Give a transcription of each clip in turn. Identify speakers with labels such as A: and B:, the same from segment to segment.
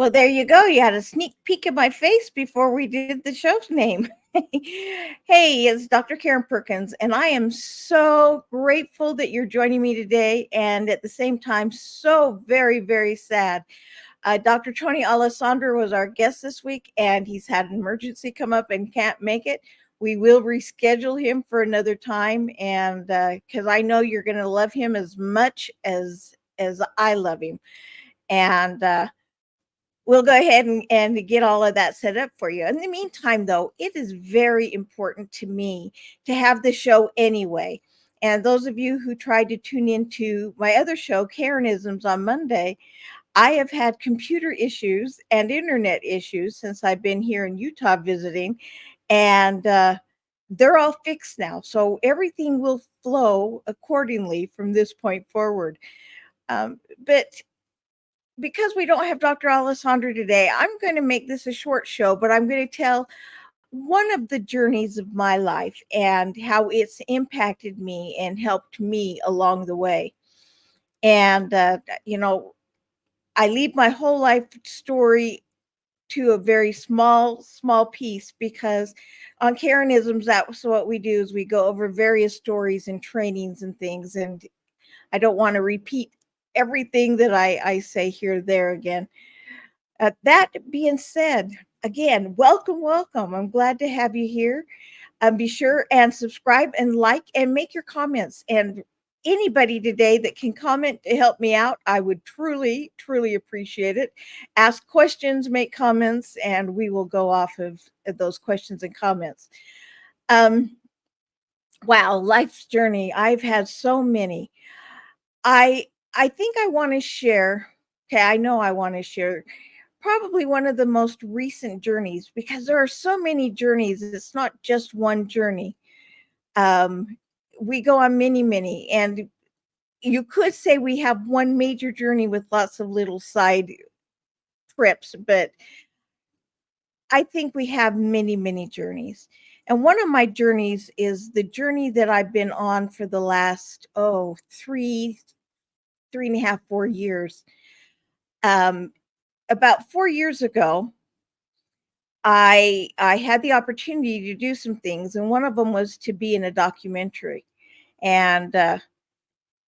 A: Well, there you go. You had a sneak peek of my face before we did the show's name. Hey, it's Dr. Karen Perkins, and I am so grateful that you're joining me today, and at the same time, so very, very sad. Dr. Tony Alessandro was our guest this week, and he's had an emergency come up and can't make it. We will reschedule him for another time, and because I know you're going to love him as much as I love him, and we'll go ahead and get all of that set up for you. In the meantime, though, it is very important to me to have the show anyway. And those of you who tried to tune into my other show, Karenisms, on Monday, I have had computer issues and internet issues since I've been here in Utah visiting, and they're all fixed now. So everything will flow accordingly from this point forward. But because we don't have Dr. Alessandra today, I'm going to make this a short show, but I'm going to tell one of the journeys of my life and how it's impacted me and helped me along the way. And, I leave my whole life story to a very small piece because on Karenisms, that's what we do is we go over various stories and trainings and things. And I don't want to repeat everything that I say here, there again. That being said, again, welcome, welcome. I'm glad to have you here. Be sure and subscribe and like and make your comments. And anybody today that can comment to help me out, I would truly, truly appreciate it. Ask questions, make comments, and we will go off of those questions and comments. Um, wow, life's journey. I've had so many. I I think I want to share. Okay, I know I want to share probably one of the most recent journeys because there are so many journeys. It's not just one journey. Um, we go on many, many, and you could say we have one major journey with lots of little side trips, but I think we have many, many journeys. And one of my journeys is the journey that I've been on for the last, three and a half, 4 years. Um, about 4 years ago, I had the opportunity to do some things, and one of them was to be in a documentary, and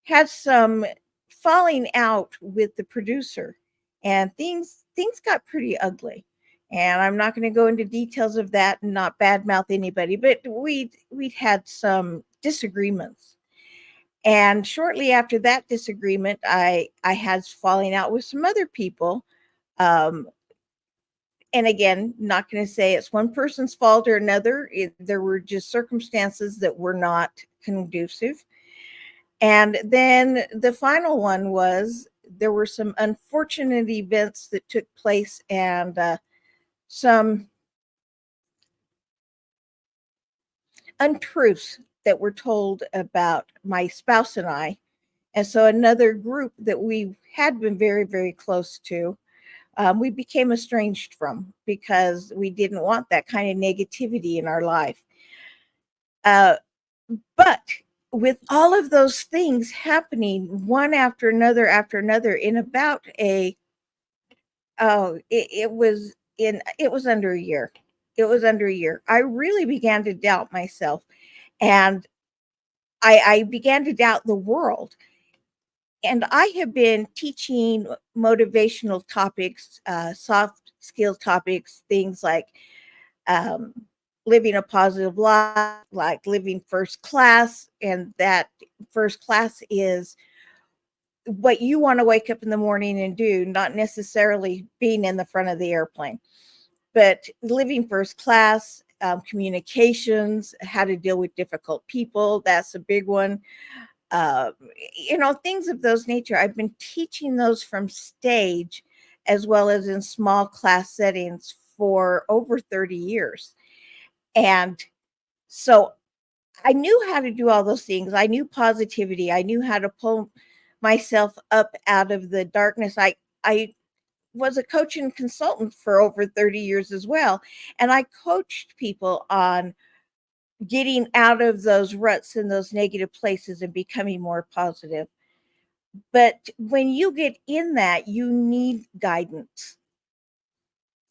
A: had some falling out with the producer, and things got pretty ugly. And I'm not going to go into details of that and not badmouth anybody, but we'd had some disagreements. And shortly after that disagreement, I had falling out with some other people. Um, and again, not going to say it's one person's fault or another. There were just circumstances that were not conducive. And then the final one was there were some unfortunate events that took place, and some untruths that were told about my spouse and I. And so another group that we had been very, very close to, we became estranged from because we didn't want that kind of negativity in our life. Uh, but with all of those things happening one after another in about a it was under a year. It was under a year. I really began to doubt myself, and I began to doubt the world. And I have been teaching motivational topics, soft skills topics, things like um, living a positive life, like living first class. And that first class is what you want to wake up in the morning and do, not necessarily being in the front of the airplane, but living first class, communications, how to deal with difficult people. That's a big one. Uh, things of those nature. I've been teaching those from stage as well as in small class settings for over 30 years. And so I knew how to do all those things. I knew positivity. I knew how to pull myself up out of the darkness. I was a coach and consultant for over 30 years as well. And I coached people on getting out of those ruts and those negative places and becoming more positive. But when you get in that, you need guidance.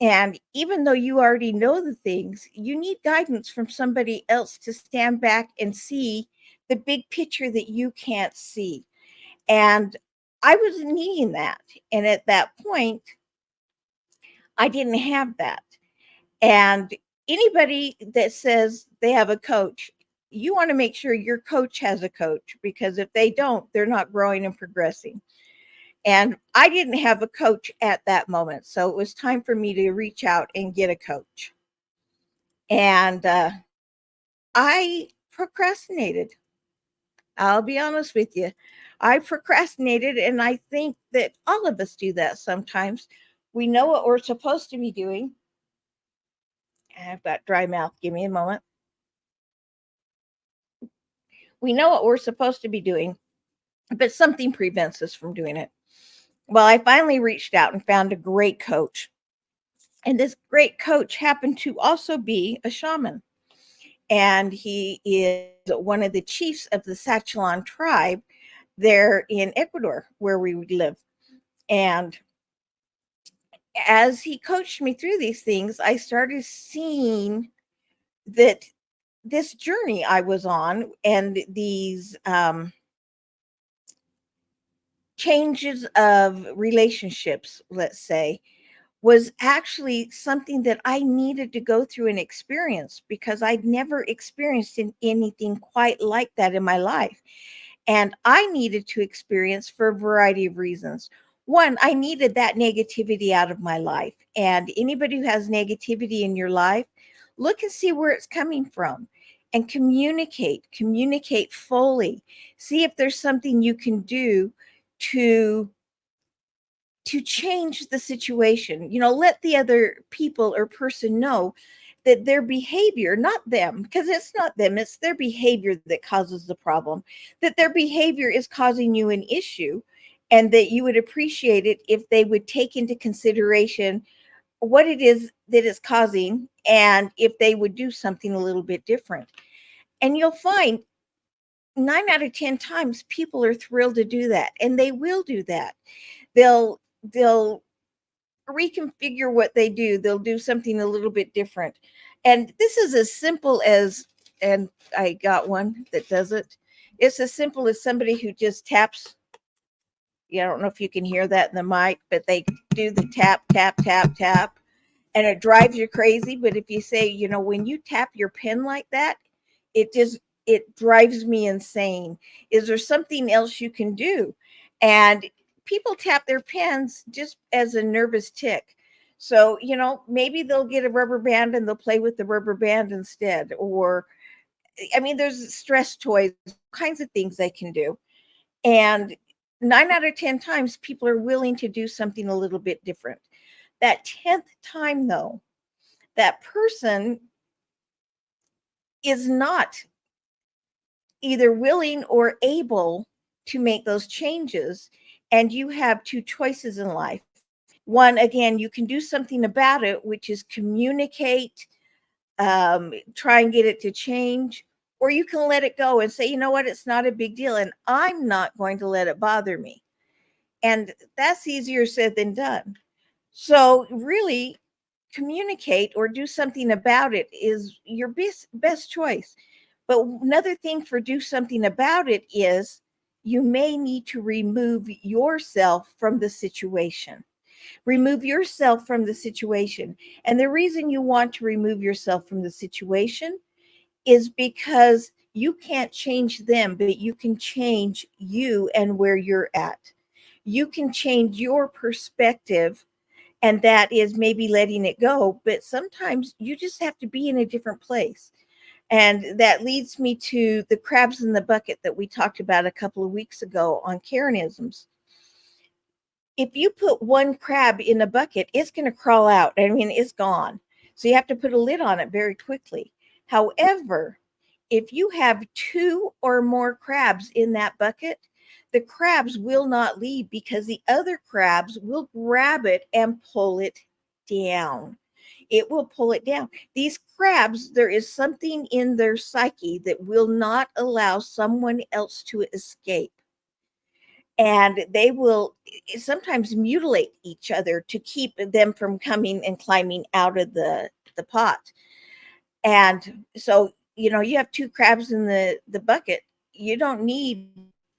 A: And even though you already know the things, you need guidance from somebody else to stand back and see the big picture that you can't see. And I was needing that. And at that point, I didn't have that. And anybody that says they have a coach, you want to make sure your coach has a coach, because if they don't, they're not growing and progressing. And I didn't have a coach at that moment. So it was time for me to reach out and get a coach. And I procrastinated. I'll be honest with you. I procrastinated, and I think that all of us do that sometimes. We know what we're supposed to be doing. I've got dry mouth. Give me a moment. We know what we're supposed to be doing, but something prevents us from doing it. Well, I finally reached out and found a great coach. And this great coach happened to also be a shaman. And he is one of the chiefs of the S.1 tribe there in Ecuador, where we would live. And as he coached me through these things, I started seeing that this journey I was on and these changes of relationships, let's say, was actually something that I needed to go through and experience, because I'd never experienced anything quite like that in my life. And I needed to experience for a variety of reasons. One, I needed that negativity out of my life. And anybody who has negativity in your life, look and see where it's coming from and communicate fully. See if there's something you can do to change the situation. Let the other people or person know that their behavior, not them, because it's not them, it's their behavior that causes the problem, that their behavior is causing you an issue, and that you would appreciate it if they would take into consideration what it is that is causing, and if they would do something a little bit different. And you'll find 9 out of 10 times people are thrilled to do that, and they will do that. They'll reconfigure what they do. They'll do something a little bit different. And this is as simple as, and I got one that does it. It's as simple as somebody who just taps. Yeah, I don't know if you can hear that in the mic, but they do the tap, tap, tap, tap, and it drives you crazy. But if you say, when you tap your pen like that, it drives me insane. Is there something else you can do? And people tap their pens just as a nervous tick. So, maybe they'll get a rubber band and they'll play with the rubber band instead. Or, I mean, there's stress toys, kinds of things they can do. And 9 out of 10 times, people are willing to do something a little bit different. That 10th time, though, that person is not either willing or able to make those changes. And you have two choices in life. One, again, you can do something about it, which is communicate, try and get it to change, or you can let it go and say, you know what, it's not a big deal, and I'm not going to let it bother me. And that's easier said than done. So, really, communicate or do something about it is your best choice. But another thing for do something about it is you may need to remove yourself from the situation. Remove yourself from the situation. And the reason you want to remove yourself from the situation is because you can't change them, but you can change you and where you're at. You can change your perspective, and that is maybe letting it go. But sometimes you just have to be in a different place. And that leads me to the crabs in the bucket that we talked about a couple of weeks ago on Karenisms. If you put one crab in a bucket, it's going to crawl out. I mean, it's gone. So you have to put a lid on it very quickly. However, if you have two or more crabs in that bucket, the crabs will not leave, because the other crabs will grab it and pull it down. It will pull it down. These crabs, there is something in their psyche that will not allow someone else to escape. and they will sometimes mutilate each other to keep them from coming and climbing out of the pot. And so, you have two crabs in the bucket. You don't need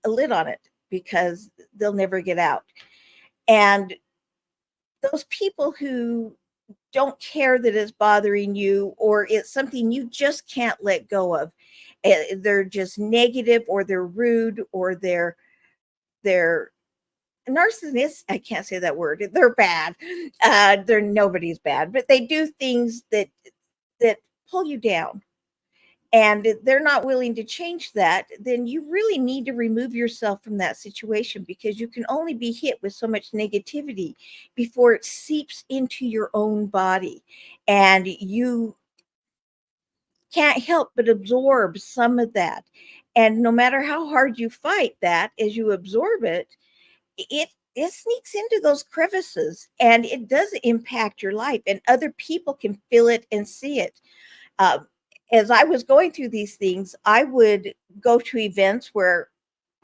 A: a lid on it because they'll never get out. And those people who don't care that it's bothering you, or it's something you just can't let go of, they're just negative, or they're rude, or they're narcissists. I can't say that word. They're bad. They're nobody's bad, but they do things that pull you down, and they're not willing to change that. Then you really need to remove yourself from that situation, because you can only be hit with so much negativity before it seeps into your own body, and you can't help but absorb some of that. And no matter how hard you fight that, as you absorb it, it it sneaks into those crevices, and it does impact your life, and other people can feel it and see it. uh, as I was going through these things, I would go to events where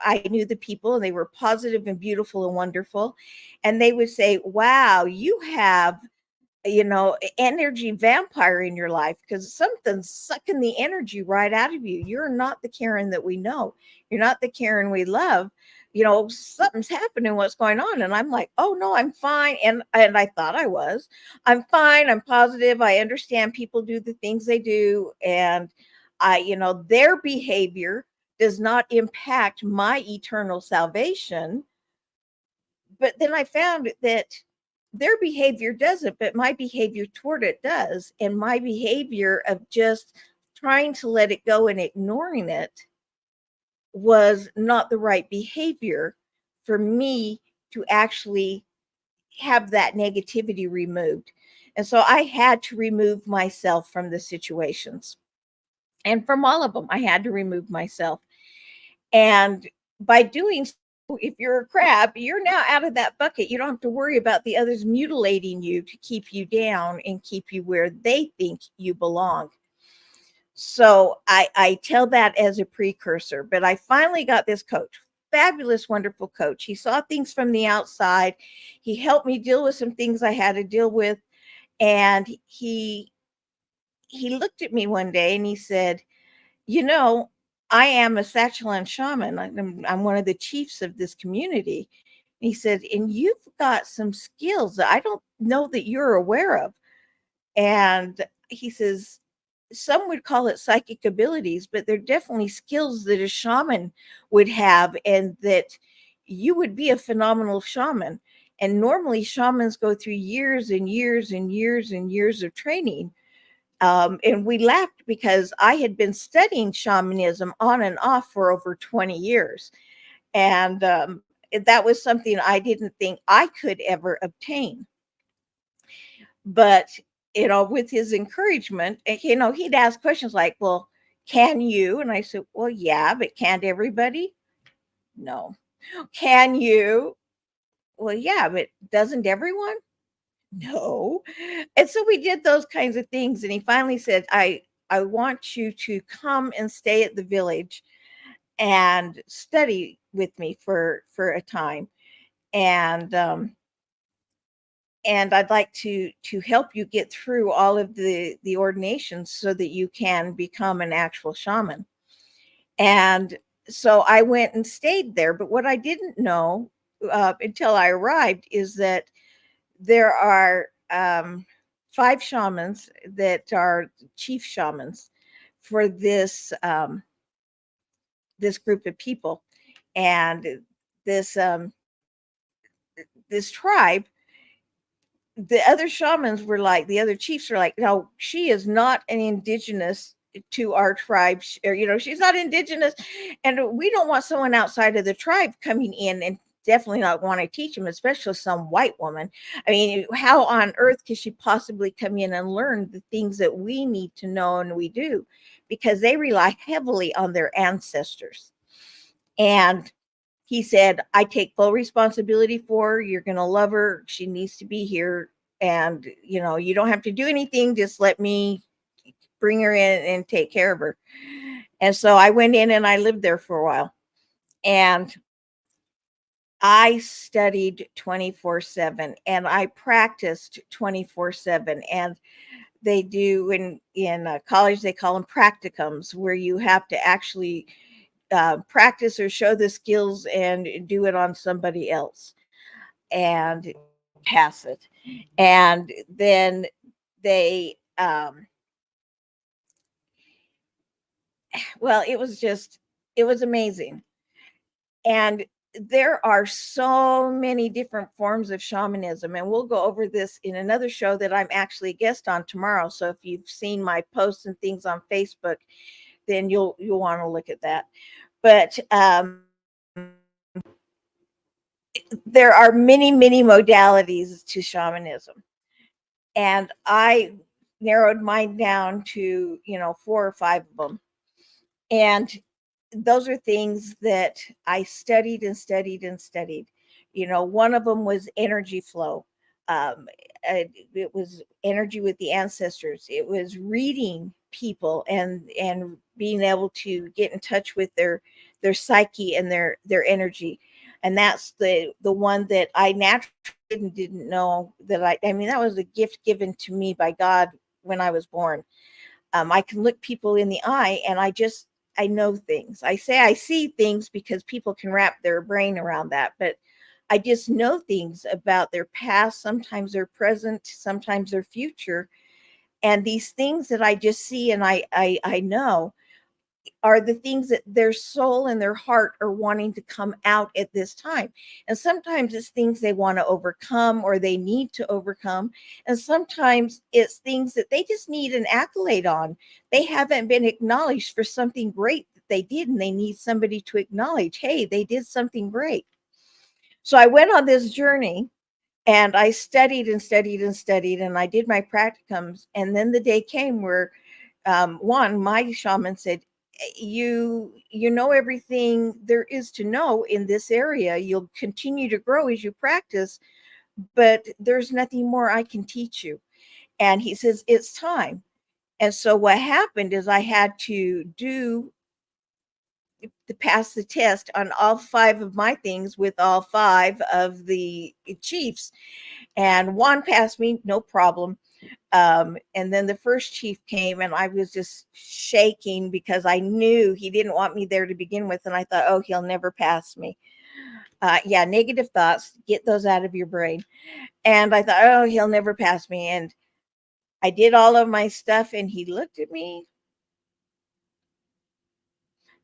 A: I knew the people and they were positive and beautiful and wonderful, and they would say, wow, you have, energy vampire in your life, because something's sucking the energy right out of you. You're not the Karen that we know. You're not the Karen we love. Something's happening. What's going on? And I'm like, oh no, I'm fine. And I thought I was. I'm fine. I'm positive. I understand people do the things they do, and their behavior does not impact my eternal salvation. But then I found that their behavior doesn't, but my behavior toward it does. And my behavior of just trying to let it go and ignoring it was not the right behavior for me to actually have that negativity removed. And so I had to remove myself from the situations, and from all of them. I had to remove myself. And by doing so, if you're a crab, you're now out of that bucket. You don't have to worry about the others mutilating you to keep you down and keep you where they think you belong. So I tell that as a precursor. But I finally got this coach, fabulous, wonderful coach. He saw things from the outside. He helped me deal with some things I had to deal with. And he looked at me one day and he said, you know, I am a Sachelan shaman. I'm one of the chiefs of this community. He said, and you've got some skills that I don't know that you're aware of. And he says, some would call it psychic abilities, but they're definitely skills that a shaman would have, and that you would be a phenomenal shaman. And normally shamans go through years and years and years and years of training. And we laughed because I had been studying shamanism on and off for over 20 years. And that was something I didn't think I could ever obtain. But, with his encouragement, he'd ask questions like, well, can you? And I said, well, yeah, but can't everybody? No. Can you? Well, yeah, but doesn't everyone? No. And so we did those kinds of things. And he finally said, I want you to come and stay at the village and study with me for a time. And and I'd like to help you get through all of the ordinations so that you can become an actual shaman. And so I went and stayed there. But what I didn't know until I arrived is that there are 5 shamans that are chief shamans for this group of people, and this this tribe. The other shamans were like, the other chiefs are like, no, she is not an indigenous to our tribe, or she's not indigenous, and we don't want someone outside of the tribe coming in, and definitely not want to teach them, especially some white woman. I mean, how on earth could she possibly come in and learn the things that we need to know? And we do, because they rely heavily on their ancestors. And he said, I take full responsibility for her. You're going to love her. She needs to be here. And, you don't have to do anything. Just let me bring her in and take care of her. And so I went in and I lived there for a while. And I studied 24/7 and I practiced 24/7. And they do in college, they call them practicums, where you have to actually practice or show the skills and do it on somebody else and pass it. And then they well, it was amazing. And there are so many different forms of shamanism, and we'll go over this in another show that I'm actually a guest on tomorrow. So if you've seen my posts and things on Facebook, then you'll want to look at that. But there are many modalities to shamanism, and I narrowed mine down to, 4 or 5 of them. And those are things that I studied and studied and studied. One of them was energy flow. It was energy with the ancestors. It was reading people and being able to get in touch with their psyche and their energy. And that's the one that I naturally didn't know that I mean, that was a gift given to me by God when I was born. I can look people in the eye and I know things. I say I see things because people can wrap their brain around that, but I just know things about their past, sometimes their present, sometimes their future. And these things that I just see and I know are the things that their soul and their heart are wanting to come out at this time. And sometimes it's things they want to overcome or they need to overcome. And sometimes it's things that they just need an accolade on. They haven't been acknowledged for something great that they did, and they need somebody to acknowledge, hey, they did something great. So I went on this journey and I studied and studied and studied, and I did my practicums. And then the day came where one, my shaman said, you know everything there is to know in this area. You'll continue to grow as you practice, but there's nothing more I can teach you. And he says, it's time. And so what happened is I had to pass the test on all 5 of my things with all 5 of the chiefs. And one passed me, no problem. And then the first chief came and I was just shaking because I knew he didn't want me there to begin with. And I thought, oh, he'll never pass me. Yeah, negative thoughts, get those out of your brain. And I thought, oh, he'll never pass me. And I did all of my stuff and he looked at me,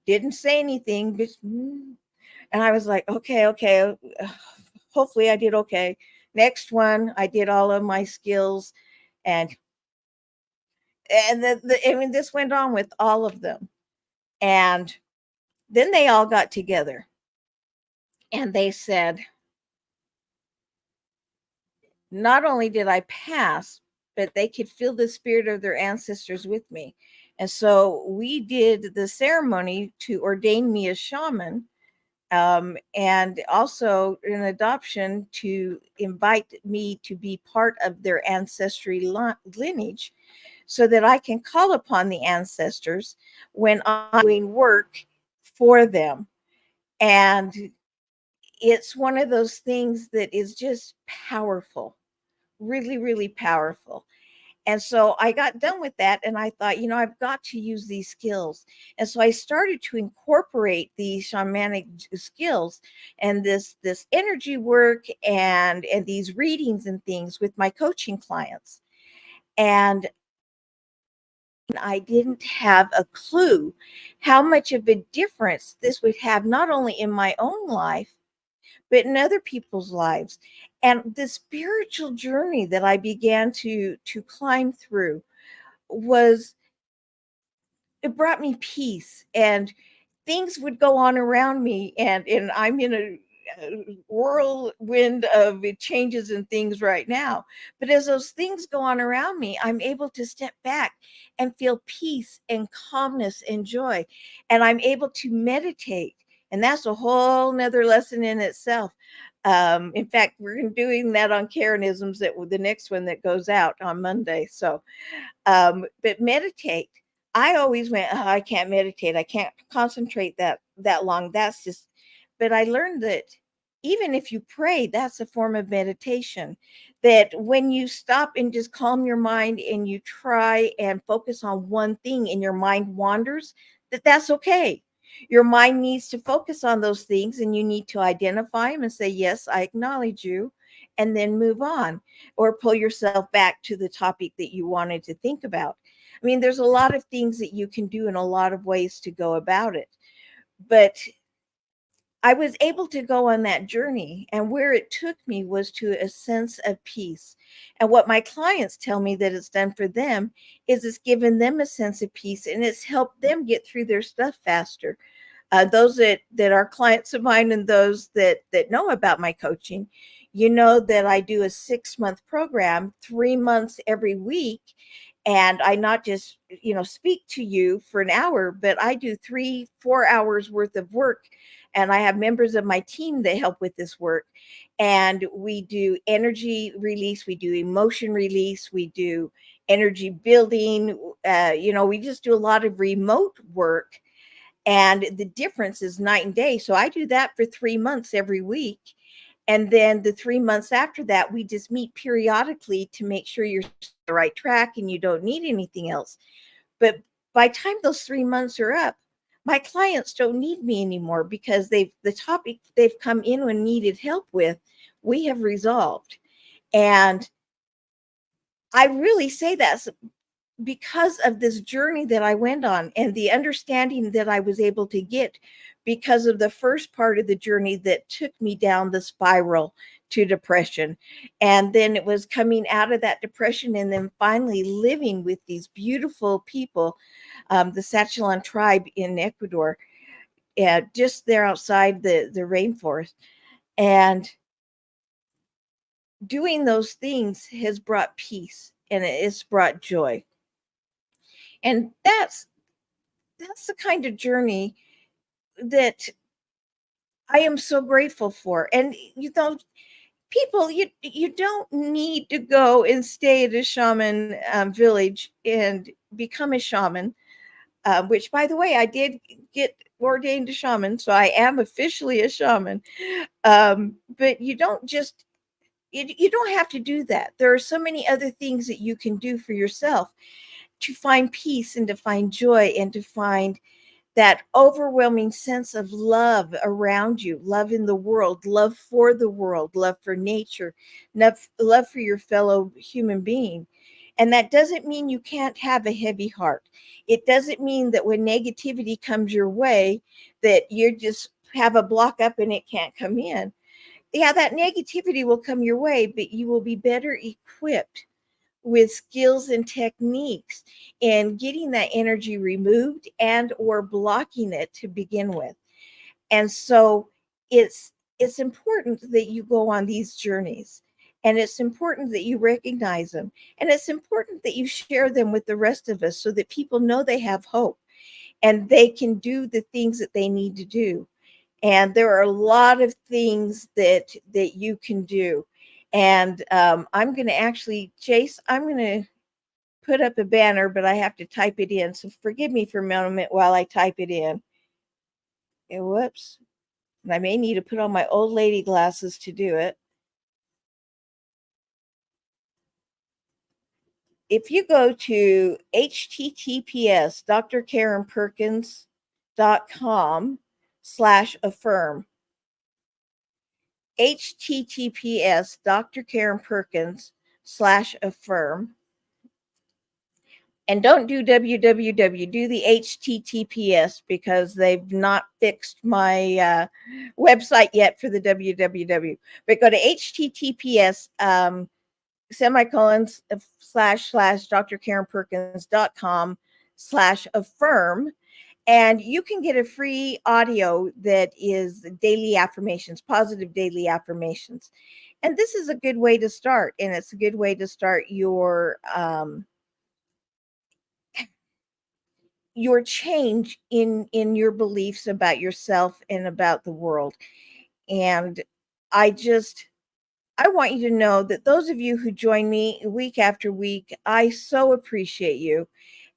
A: didn't say anything. And I was like, okay. Hopefully I did okay. Next one, I did all of my skills. And I mean, this went on with all of them. And then they all got together and they said, not only did I pass, but they could feel the spirit of their ancestors with me. And so we did the ceremony to ordain me as shaman, and also an adoption to invite me to be part of their ancestry lineage so that I can call upon the ancestors when I'm doing work for them. And it's one of those things that is just powerful, really powerful. And so I got done with that and I thought, I've got to use these skills. And so I started to incorporate these shamanic skills and this energy work and these readings and things with my coaching clients. And I didn't have a clue how much of a difference this would have, not only in my own life, but in other people's lives. And the spiritual journey that I began to climb through was, it brought me peace. And things would go on around me, and I'm in a whirlwind of changes and things right now. But as those things go on around me, I'm able to step back and feel peace and calmness and joy. And I'm able to meditate. And that's a whole nother lesson in itself. In fact, we're doing that on Karenisms, that the next one that goes out on Monday. So but meditate. I always went, oh, I can't meditate. I can't concentrate that long. That's just, but I learned that even if you pray, that's a form of meditation. That when you stop and just calm your mind and you try and focus on one thing and your mind wanders, that's okay. Your mind needs to focus on those things and you need to identify them and say, yes, I acknowledge you, and then move on, or pull yourself back to the topic that you wanted to think about. I mean, there's a lot of things that you can do and a lot of ways to go about it. But I was able to go on that journey, and where it took me was to a sense of peace. And what my clients tell me that it's done for them is it's given them a sense of peace and it's helped them get through their stuff faster. Those that are clients of mine and those that know about my coaching, you know that I do a 6-month program, 3 months every week, and I not just speak to you for an hour, but I do 3-4 hours worth of work, and I have members of my team that help with this work, and we do energy release, we do emotion release, we do energy building. We just do a lot of remote work, and the difference is night and day. So I do that for 3 months every week. And then the 3 months after that, we just meet periodically to make sure you're on the right track and you don't need anything else. But by the time those 3 months are up, my clients don't need me anymore because the topic they've come in and needed help with, we have resolved. And I really say that because of this journey that I went on and the understanding that I was able to get because of the first part of the journey that took me down the spiral to depression. And then it was coming out of that depression and then finally living with these beautiful people, the S.1 tribe in Ecuador, just there outside the rainforest. And doing those things has brought peace and it's brought joy. And that's the kind of journey that I am so grateful for. And people, you don't need to go and stay at a shaman village and become a shaman. Which, by the way, I did get ordained a shaman, so I am officially a shaman. But you don't have to do that. There are so many other things that you can do for yourself to find peace and to find joy and to find that overwhelming sense of love around you, love in the world, love for nature, love for your fellow human being. And that doesn't mean you can't have a heavy heart. It doesn't mean that when negativity comes your way, that you just have a block up and it can't come in. Yeah, that negativity will come your way, but you will be better equipped with skills and techniques in getting that energy removed and or blocking it to begin with. And so it's important that you go on these journeys, and it's important that you recognize them, and it's important that you share them with the rest of us so that people know they have hope and they can do the things that they need to do. And there are a lot of things that you can do. And I'm going to actually, Chase, I'm going to put up a banner, but I have to type it in. So forgive me for a moment while I type it in. Whoops. And I may need to put on my old lady glasses to do it. If you go to https drkarenperkins.com/affirm, https drkarenperkins/affirm, and don't do www, do the https because they've not fixed my website yet for the www. But go to https semicolons / drkarenperkins.com/affirm, and you can get a free audio that is daily affirmations, positive daily affirmations. And this is a good way to start, and it's a good way to start your change in your beliefs about yourself and about the world. And I want you to know that those of you who join me week after week, I so appreciate you.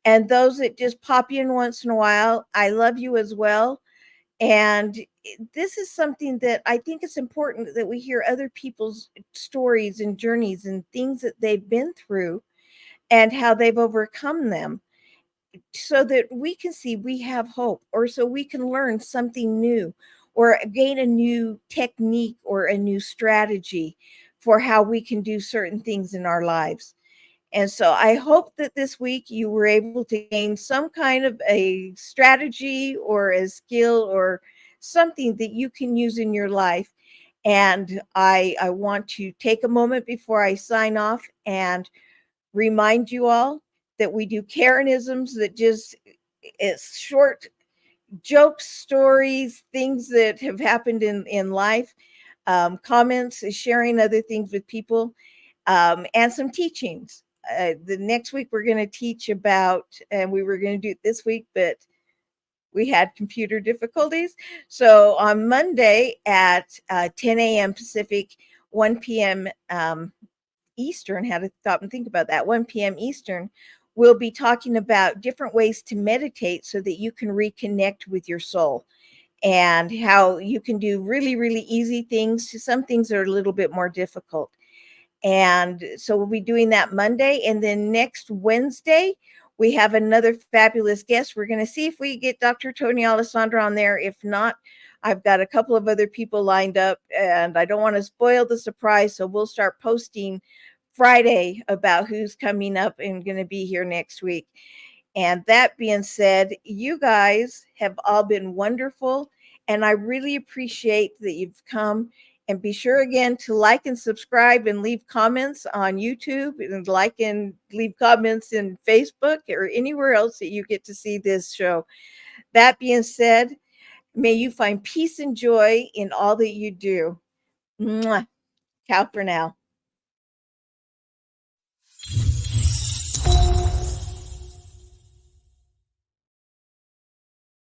A: And those that just pop in once in a while, I love you as well. And this is something that I think it's important that we hear other people's stories and journeys and things that they've been through and how they've overcome them, so that we can see we have hope, or so we can learn something new or gain a new technique or a new strategy for how we can do certain things in our lives. And so I hope that this week you were able to gain some kind of a strategy or a skill or something that you can use in your life. And I want to take a moment before I sign off and remind you all that we do Karenisms, that just it's short jokes, stories, things that have happened in life, comments, sharing other things with people, and some teachings. The next week we're going to teach about, and we were going to do it this week, but we had computer difficulties. So on Monday at 10 a.m. Pacific, 1 p.m. Eastern, had to stop and think about that, 1 p.m. Eastern, we'll be talking about different ways to meditate so that you can reconnect with your soul, and how you can do really, really easy things to some things that are a little bit more difficult. And so we'll be doing that Monday. And then next Wednesday, we have another fabulous guest. We're going to see if we get Dr. Tony Alessandra on there. If not, I've got a couple of other people lined up, and I don't want to spoil the surprise. So we'll start posting Friday about who's coming up and going to be here next week. And that being said, you guys have all been wonderful. And I really appreciate that you've come. And be sure again to like and subscribe and leave comments on YouTube, and like and leave comments in Facebook or anywhere else that you get to see this show. That being said, may you find peace and joy in all that you do. Mwah. Ciao for now.